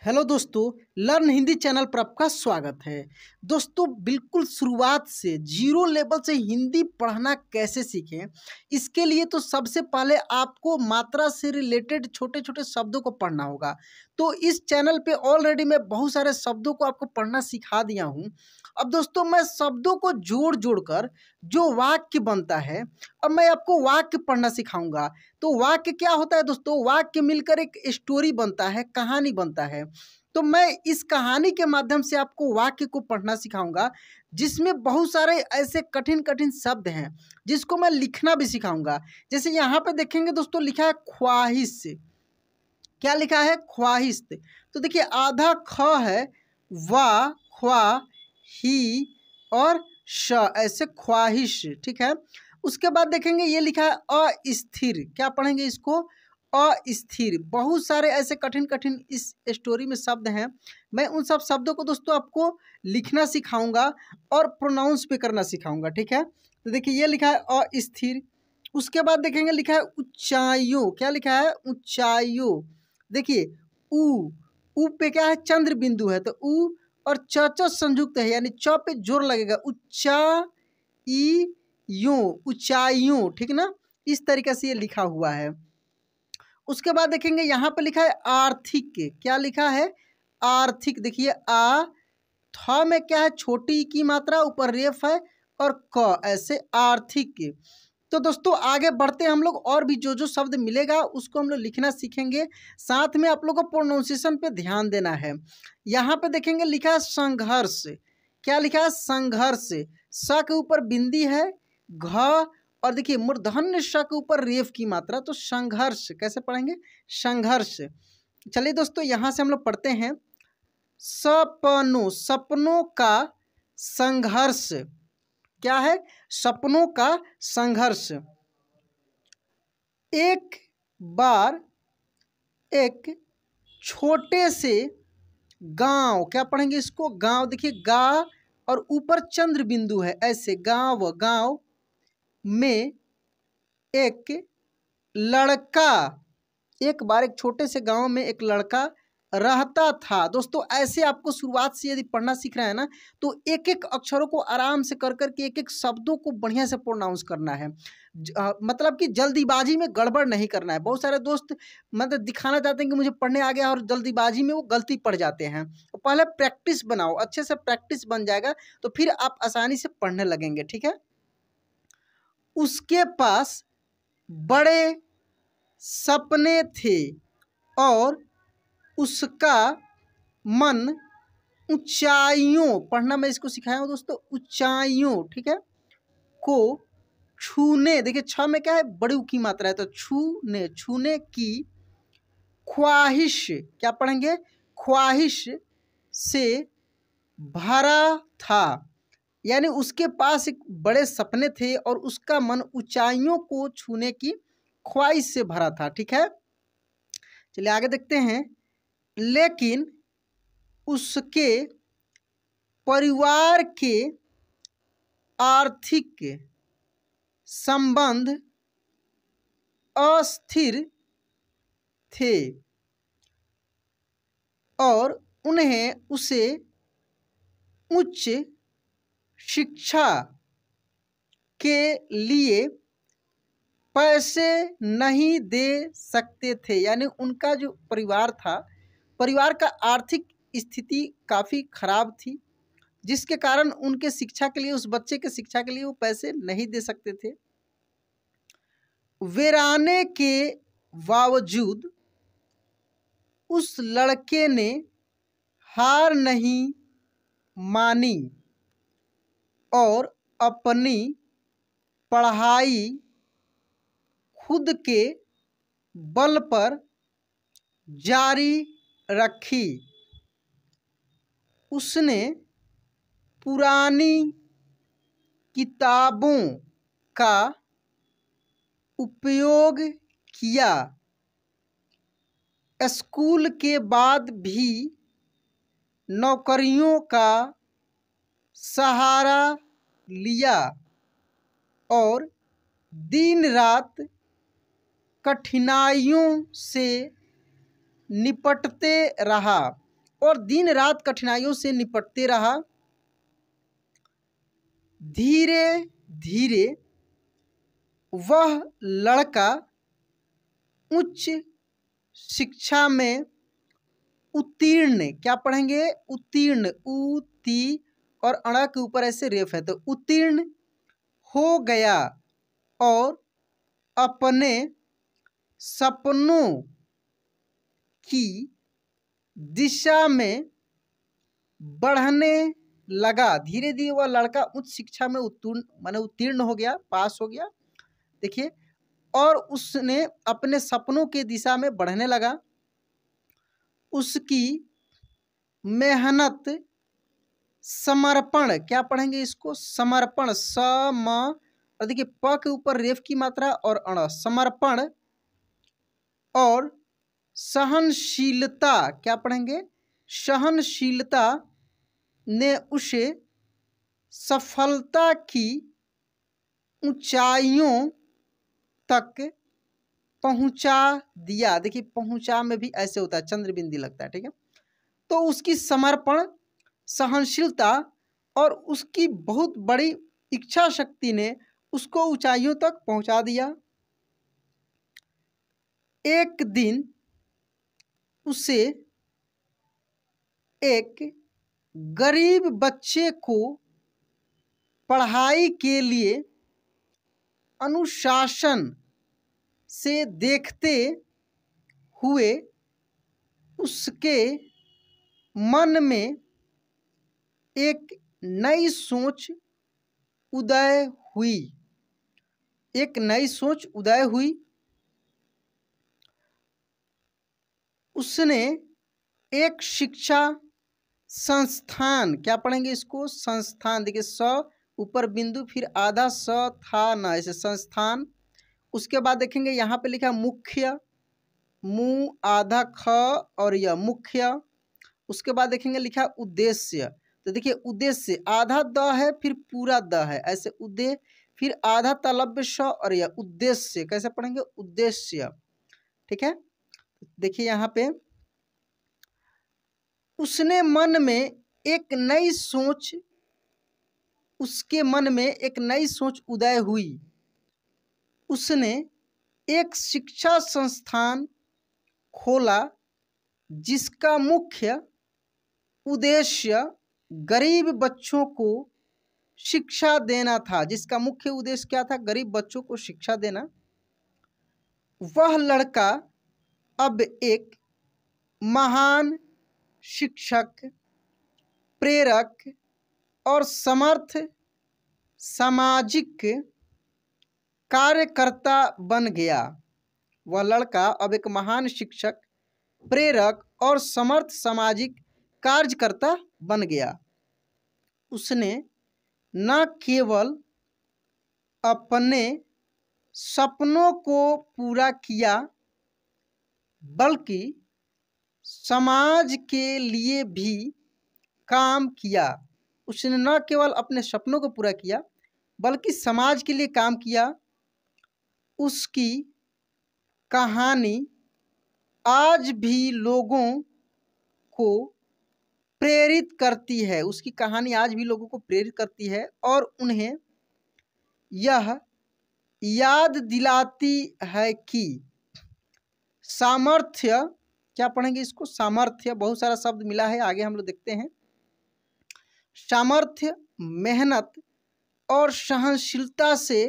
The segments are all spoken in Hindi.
हेलो दोस्तों, लर्न हिंदी चैनल पर आपका स्वागत है। दोस्तों, बिल्कुल शुरुआत से जीरो लेवल से हिंदी पढ़ना कैसे सीखें, इसके लिए तो सबसे पहले आपको मात्रा से रिलेटेड छोटे छोटे शब्दों को पढ़ना होगा। तो इस चैनल पे ऑलरेडी मैं बहुत सारे शब्दों को आपको पढ़ना सिखा दिया हूँ। अब दोस्तों, मैं शब्दों को जोड़ जोड़ कर जो वाक्य बनता है, अब मैं आपको वाक्य पढ़ना सिखाऊंगा। तो वाक्य क्या होता है दोस्तों? वाक्य मिलकर एक स्टोरी बनता है, कहानी बनता है। तो मैं इस कहानी के माध्यम से आपको वाक्य को पढ़ना सिखाऊंगा, जिसमें बहुत सारे ऐसे कठिन कठिन शब्द हैं जिसको मैं लिखना भी सिखाऊंगा। जैसे यहाँ पे देखेंगे दोस्तों, लिखा है ख्वाहिश। क्या लिखा है? ख्वाहिश। तो देखिए, आधा ख है, वा, ख्वा, ही और श, ऐसे ख्वाहिश। ठीक है। उसके बाद देखेंगे ये लिखा है अस्थिर। क्या पढ़ेंगे इसको? अस्थिर। बहुत सारे ऐसे कठिन कठिन इस स्टोरी में शब्द हैं। मैं उन सब शब्दों को दोस्तों आपको लिखना सिखाऊंगा और प्रोनाउंस पे करना सिखाऊंगा। ठीक है। तो देखिए, ये लिखा है अस्थिर। उसके बाद देखेंगे लिखा है ऊंचाइयों। क्या लिखा है? ऊंचाइयों। देखिए, ऊ पे क्या है? चंद्र बिंदु है, तो ऊ और च संयुक्त है, यानी च पे जोर लगेगा। ऊंचाइयों। ठीक ना? इस तरीके से ये लिखा हुआ है। उसके बाद देखेंगे यहाँ पे लिखा है आर्थिक। क्या लिखा है? आर्थिक। देखिए, थ में क्या है? छोटी की मात्रा, ऊपर रेफ है और क, ऐसे आर्थिक। तो दोस्तों, आगे बढ़ते हैं हम लोग, और भी जो जो शब्द मिलेगा उसको हम लोग लिखना सीखेंगे। साथ में आप लोगों को प्रोनाउंसिएशन पे ध्यान देना है। यहाँ पे देखेंगे लिखा है संघर्ष। क्या लिखा है? संघर्ष। स के ऊपर बिंदी है, घ, और देखिए मूर्धन्य श के ऊपर रेफ की मात्रा, तो संघर्ष। कैसे पढ़ेंगे? संघर्ष। चलिए दोस्तों, यहाँ से हम लोग पढ़ते हैं सपनों का संघर्ष। क्या है? सपनों का संघर्ष। एक बार एक छोटे से गांव। क्या पढ़ेंगे इसको? गांव। देखिए, गा और ऊपर चंद्र बिंदु है, ऐसे गांव में एक लड़का। एक बार एक छोटे से गांव में एक लड़का रहता था। दोस्तों, ऐसे आपको शुरुआत से यदि पढ़ना सीख रहे हैं ना, तो एक एक अक्षरों को आराम से कर करके एक एक शब्दों को बढ़िया से प्रोनाउंस करना है। मतलब कि जल्दीबाजी में गड़बड़ नहीं करना है। बहुत सारे दोस्त मतलब दिखाना चाहते हैं कि मुझे पढ़ने आ गया, और जल्दीबाजी में वो गलती पढ़ जाते हैं। तो पहले प्रैक्टिस बनाओ, अच्छे से प्रैक्टिस बन जाएगा तो फिर आप आसानी से पढ़ने लगेंगे। ठीक है। उसके पास बड़े सपने थे और उसका मन ऊंचाइयों, पढ़ना मैं इसको सिखाया हूँ दोस्तों, ऊंचाइयों, ठीक है, को छूने। देखिए, छ में क्या है? बड़ी की मात्रा है, तो छूने की ख्वाहिश। क्या पढ़ेंगे? ख्वाहिश से भरा था। यानी उसके पास एक बड़े सपने थे और उसका मन ऊंचाइयों को छूने की ख्वाहिश से भरा था। ठीक है। चलिए आगे देखते हैं। लेकिन उसके परिवार के आर्थिक संबंध अस्थिर थे और उन्हें उसे उच्च शिक्षा के लिए पैसे नहीं दे सकते थे। यानी उनका जो परिवार था, परिवार का आर्थिक स्थिति काफ़ी खराब थी, जिसके कारण उनके शिक्षा के लिए, उस बच्चे के शिक्षा के लिए वो पैसे नहीं दे सकते थे। वीराने के बावजूद उस लड़के ने हार नहीं मानी और अपनी पढ़ाई खुद के बल पर जारी रखी। उसने पुरानी किताबों का उपयोग किया। स्कूल के बाद भी नौकरियों का सहारा लिया और दिन रात कठिनाइयों से निपटते रहा। और दिन रात कठिनाइयों से निपटते रहा। धीरे धीरे वह लड़का उच्च शिक्षा में उत्तीर्ण, क्या पढ़ेंगे, उत्तीर्ण, उती और अड़ा के ऊपर ऐसे रेफ है तो उत्तीर्ण हो गया और अपने सपनों की दिशा में बढ़ने लगा। धीरे धीरे वह लड़का उच्च शिक्षा में उत्तीर्ण हो गया, पास हो गया, देखिए, और उसने अपने सपनों की दिशा में बढ़ने लगा। उसकी मेहनत, समर्पण, क्या पढ़ेंगे इसको, समर्पण, सम और देखिए प के ऊपर रेफ की मात्रा और अण, समर्पण और सहनशीलता, क्या पढ़ेंगे, सहनशीलता ने उसे सफलता की ऊंचाइयों तक पहुंचा दिया। देखिए पहुंचा में भी ऐसे होता है, चंद्र बिंदी लगता है, ठीक है। तो उसकी समर्पण, सहनशीलता और उसकी बहुत बड़ी इच्छा शक्ति ने उसको ऊंचाइयों तक पहुंचा दिया। एक दिन उसे एक गरीब बच्चे को पढ़ाई के लिए अनुशासन से देखते हुए उसके मन में एक नई सोच उदय हुई, एक नई सोच उदय हुई। उसने एक शिक्षा संस्थान, क्या पढ़ेंगे इसको, संस्थान, देखिए स ऊपर बिंदु फिर आधा स था न, ऐसे संस्थान। उसके बाद देखेंगे यहाँ पे लिखा मुख्य, मुँह आधा ख और यह मुख्य। उसके बाद देखेंगे लिखा उद्देश्य, तो देखिए उद्देश्य आधा द है फिर पूरा द है, ऐसे उद्देश्य फिर आधा तलव्य स और यह उद्देश्य, कैसे पढ़ेंगे, उद्देश्य, ठीक है। देखिए यहाँ पे उसने मन में एक नई सोच, उसके मन में एक नई सोच उदय हुई। उसने एक शिक्षा संस्थान खोला जिसका मुख्य उद्देश्य गरीब बच्चों को शिक्षा देना था। जिसका मुख्य उद्देश्य क्या था, गरीब बच्चों को शिक्षा देना। वह लड़का अब एक महान शिक्षक, प्रेरक और समर्थ सामाजिक कार्यकर्ता बन गया। वह लड़का अब एक महान शिक्षक, प्रेरक और समर्थ सामाजिक कार्यकर्ता बन गया। उसने न केवल अपने सपनों को पूरा किया बल्कि समाज के लिए भी काम किया। उसने न केवल अपने सपनों को पूरा किया बल्कि समाज के लिए काम किया। उसकी कहानी आज भी लोगों को प्रेरित करती है, उसकी कहानी आज भी लोगों को प्रेरित करती है और उन्हें यह याद दिलाती है कि सामर्थ्य, क्या पढ़ेंगे इसको, सामर्थ्य, बहुत सारा शब्द मिला है, आगे हम लोग देखते हैं। सामर्थ्य, मेहनत और सहनशीलता से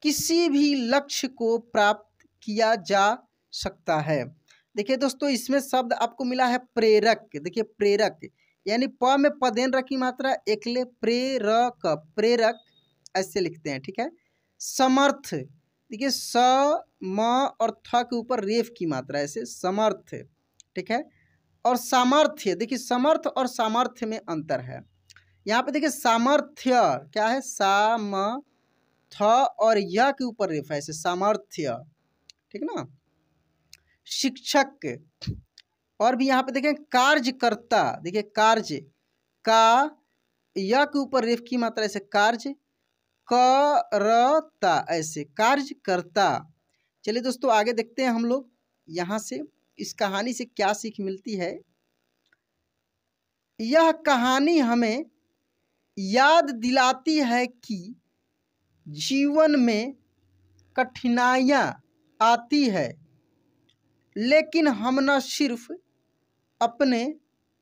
किसी भी लक्ष्य को प्राप्त किया जा सकता है। देखिए दोस्तों इसमें शब्द आपको मिला है प्रेरक। देखिए प्रेरक यानी प में पदेन की मात्रा एकले, प्रेरक, प्रेरक ऐसे लिखते हैं, ठीक है। समर्थ, देखिए स म और थ के ऊपर रेफ की मात्रा, ऐसे समर्थ, ठीक है। और सामर्थ्य, देखिए समर्थ और सामर्थ्य में अंतर है। यहाँ पे देखिए सामर्थ्य क्या है, साम थ और य के ऊपर रेफ है, ऐसे सामर्थ्य, ठीक ना। शिक्षक, और भी यहाँ पे देखें कार्यकर्ता, देखिए कार्य का य के ऊपर रेफ की मात्रा, ऐसे कार्य करता, ऐसे कार्यकर्ता। चलिए दोस्तों आगे देखते हैं हम लोग यहाँ से इस कहानी से क्या सीख मिलती है। यह कहानी हमें याद दिलाती है कि जीवन में कठिनाइयाँ आती है, लेकिन हम न सिर्फ अपने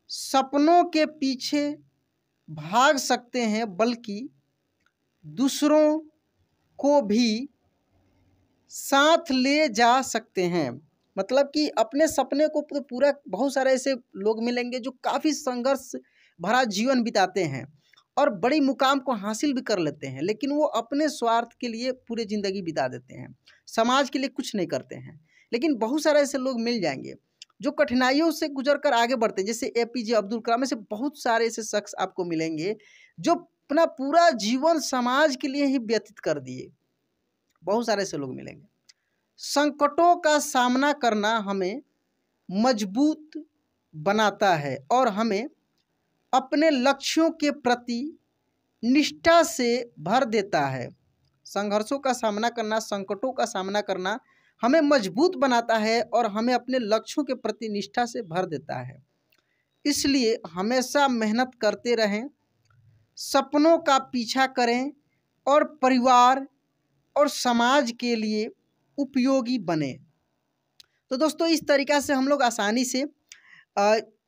सपनों के पीछे भाग सकते हैं बल्कि दूसरों को भी साथ ले जा सकते हैं। मतलब कि अपने सपने को पूरा, बहुत सारे ऐसे लोग मिलेंगे जो काफ़ी संघर्ष भरा जीवन बिताते हैं और बड़ी मुकाम को हासिल भी कर लेते हैं, लेकिन वो अपने स्वार्थ के लिए पूरी ज़िंदगी बिता देते हैं, समाज के लिए कुछ नहीं करते हैं। लेकिन बहुत सारे ऐसे लोग मिल जाएंगे जो कठिनाइयों से गुजर कर आगे बढ़ते हैं, जैसे APJ अब्दुल कलाम, ऐसे बहुत सारे ऐसे शख्स आपको मिलेंगे जो अपना पूरा जीवन समाज के लिए ही व्यतीत कर दिए। बहुत सारे ऐसे लोग मिलेंगे। संकटों का सामना करना हमें मजबूत बनाता है और हमें अपने लक्ष्यों के प्रति निष्ठा से भर देता है। संघर्षों का सामना करना, संकटों का सामना करना हमें मजबूत बनाता है और हमें अपने लक्ष्यों के प्रति निष्ठा से भर देता है। इसलिए हमेशा मेहनत करते रहें, सपनों का पीछा करें और परिवार और समाज के लिए उपयोगी बने। तो दोस्तों, इस तरीक़ा से हम लोग आसानी से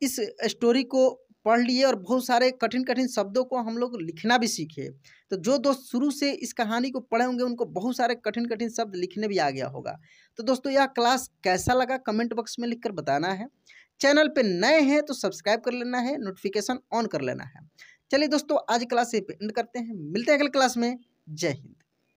इस स्टोरी को पढ़ लिए और बहुत सारे कठिन कठिन शब्दों को हम लोग लिखना भी सीखे। तो जो दोस्त शुरू से इस कहानी को पढ़े होंगे उनको बहुत सारे कठिन कठिन शब्द लिखने भी आ गया होगा। तो दोस्तों, यह क्लास कैसा लगा कमेंट बॉक्स में लिखकर बताना है। चैनल पे नए हैं तो सब्सक्राइब कर लेना है, नोटिफिकेशन ऑन कर लेना है। चलिए दोस्तों, आज क्लास एंड करते हैं, मिलते हैं अगले क्लास में। जय हिंद।